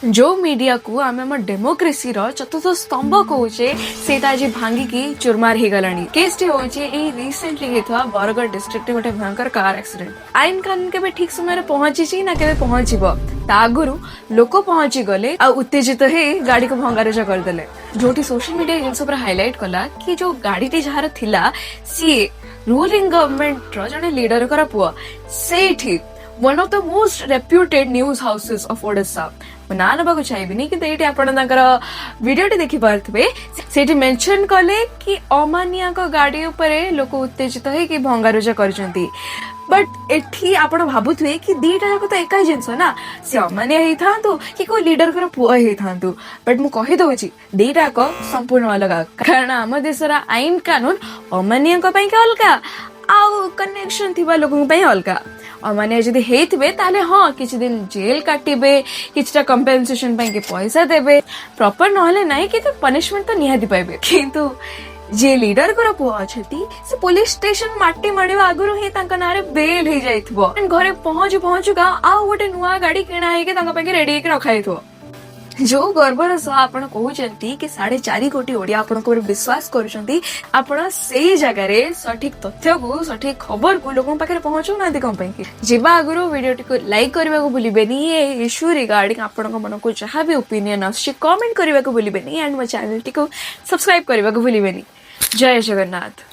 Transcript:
जो मीडिया को आम आम डेमोक्रेसी चतुर्थ स्तंभ कहे से आज भांगिकी चुरमार हो गलानी केस टी होचे रिसेंटली होता बरगढ़ डिस्ट्रिक्ट गोटे भयंकर कार एक्सीडेंट आईन कानून के ठीक समय पहुंची ना के पहुंचब आगुरु लोक पहुंची गले आ उत्तेजित हो गाड़ी को भंगारुजा करदे जो सोशल मीडिया जिनस हाईलाइट कला कि जो गाड़ी जार थिला सी रूलिंग गवर्नमेंट जड़े लीडर का पुआ से one of the most reputed news houses of Odisha ना नबाक चाहिए कि वीडियो देखी पारे से मेंशन कले कि अमानिया गाड़ी उपरे लोक उत्तेजित हो भंगारुजा कर बट एठी आपण भाबुथुए कि दीटा जाक तो एका जिनस ना से अमानिया ही थांतु कि कोई लीडर कर पुआ ही थांतु बट मु कहि दउची दीटा को संपूर्ण अलग कारण आम देशर आईन कानून अमानिया को पई के अलगा आउ कनेक्शन थिबा लोगन पई अलगा अमानिया जदि हेइथिबे ताले हां किछि दिन जेल काटिबे किछटा कंपेंसेशन पई के पैसा देबे प्रॉपर नहले नाही कि पनिशमेंट तो निहाती पाइबे किंतु जे लीडर को पुआ अच्छी से पुलिस स्टेशन माटी मारे आगुरी ही नारे बेल हो जाइथिबो घरे पहुंचुका आउ गोटे नुआ गाड़ी किणा है रेडी रखा जो गर्वर सह आप कहते कि 4.5 कोटी ओडिया आपन विश्वास करुँच आपण से जगह सठिक तथ्य को सठिक खबर को लोगों पाखे पहुंचू ना कौन जीवा आगुरी वीडियो टी लाइक करने को भूलें ये इश्यू रिगार्डिंग आपण मन को जहाँ भी ओपिनियन आसमेंट करने को भूलें एंड मो चैनल टी सब्सक्राइब करने को भूलें जय जगन्नाथ।